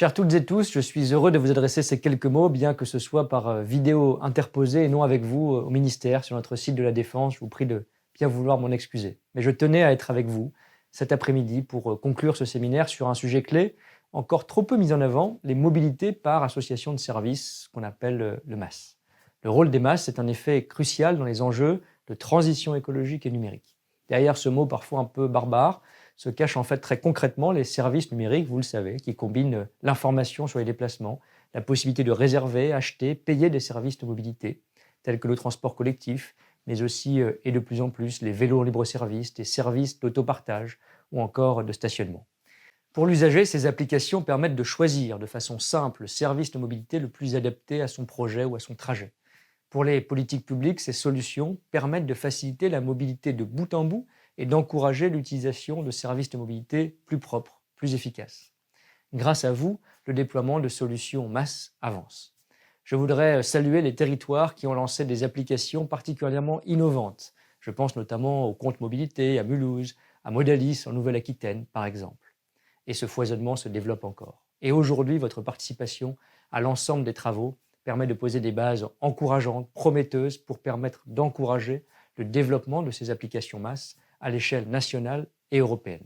Chères toutes et tous, je suis heureux de vous adresser ces quelques mots, bien que ce soit par vidéo interposée et non avec vous au ministère sur notre site de la Défense. Je vous prie de bien vouloir m'en excuser. Mais je tenais à être avec vous cet après-midi pour conclure ce séminaire sur un sujet clé, encore trop peu mis en avant, les mobilités par association de services, qu'on appelle le MAS. Le rôle des MAS est en effet crucial dans les enjeux de transition écologique et numérique. Derrière ce mot parfois un peu barbare, se cachent en fait très concrètement les services numériques, vous le savez, qui combinent l'information sur les déplacements, la possibilité de réserver, acheter, payer des services de mobilité, tels que le transport collectif, mais aussi et de plus en plus les vélos en libre-service, des services d'autopartage ou encore de stationnement. Pour l'usager, ces applications permettent de choisir de façon simple le service de mobilité le plus adapté à son projet ou à son trajet. Pour les politiques publiques, ces solutions permettent de faciliter la mobilité de bout en bout et d'encourager l'utilisation de services de mobilité plus propres, plus efficaces. Grâce à vous, le déploiement de solutions MAS avance. Je voudrais saluer les territoires qui ont lancé des applications particulièrement innovantes. Je pense notamment au compte mobilité à Mulhouse, à Modalis en Nouvelle-Aquitaine par exemple. Et ce foisonnement se développe encore. Et aujourd'hui, votre participation à l'ensemble des travaux permet de poser des bases encourageantes, prometteuses pour permettre d'encourager le développement de ces applications MAS à l'échelle nationale et européenne.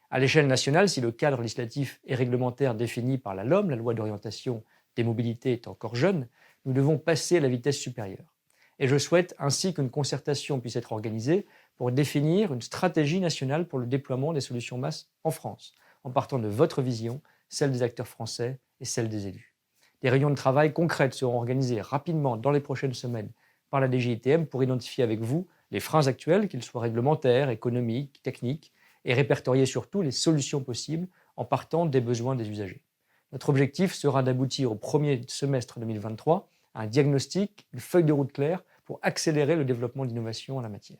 À l'échelle nationale, si le cadre législatif et réglementaire défini par la LOM, la loi d'orientation des mobilités, est encore jeune, nous devons passer à la vitesse supérieure. Et je souhaite ainsi qu'une concertation puisse être organisée pour définir une stratégie nationale pour le déploiement des solutions MAS en France, en partant de votre vision, celle des acteurs français et celle des élus. Des réunions de travail concrètes seront organisées rapidement dans les prochaines semaines par la DGITM pour identifier avec vous les freins actuels, qu'ils soient réglementaires, économiques, techniques, et répertorier surtout les solutions possibles en partant des besoins des usagers. Notre objectif sera d'aboutir au premier semestre 2023 à un diagnostic, une feuille de route claire pour accélérer le développement d'innovation en la matière.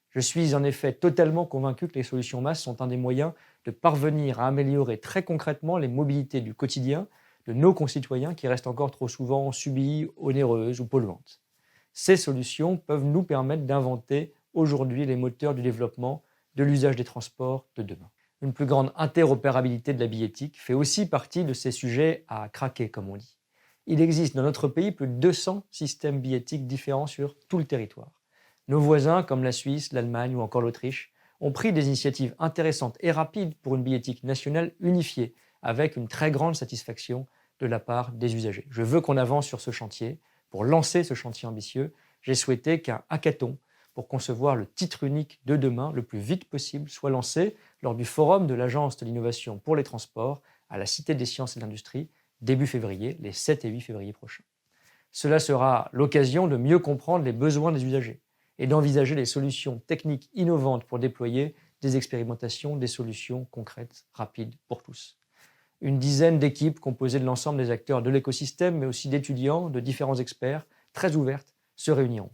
Je suis en effet totalement convaincu que les solutions MAS sont un des moyens de parvenir à améliorer très concrètement les mobilités du quotidien de nos concitoyens qui restent encore trop souvent subies, onéreuses ou polluantes. Ces solutions peuvent nous permettre d'inventer aujourd'hui les moteurs du développement de l'usage des transports de demain. Une plus grande interopérabilité de la billettique fait aussi partie de ces sujets à craquer, comme on dit. Il existe dans notre pays plus de 200 systèmes billettiques différents sur tout le territoire. Nos voisins, comme la Suisse, l'Allemagne ou encore l'Autriche, ont pris des initiatives intéressantes et rapides pour une billettique nationale unifiée, avec une très grande satisfaction de la part des usagers. Je veux qu'on avance sur ce chantier. Pour lancer ce chantier ambitieux, j'ai souhaité qu'un hackathon pour concevoir le titre unique de demain le plus vite possible soit lancé lors du forum de l'Agence de l'innovation pour les transports à la Cité des sciences et de l'industrie début février, les 7 et 8 février prochains. Cela sera l'occasion de mieux comprendre les besoins des usagers et d'envisager les solutions techniques innovantes pour déployer des expérimentations, des solutions concrètes, rapides pour tous. Une dizaine d'équipes composées de l'ensemble des acteurs de l'écosystème, mais aussi d'étudiants, de différents experts, très ouvertes, se réuniront.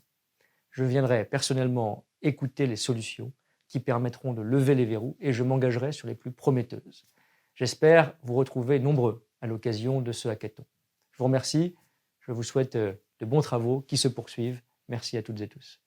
Je viendrai personnellement écouter les solutions qui permettront de lever les verrous et je m'engagerai sur les plus prometteuses. J'espère vous retrouver nombreux à l'occasion de ce hackathon. Je vous remercie, je vous souhaite de bons travaux qui se poursuivent. Merci à toutes et tous.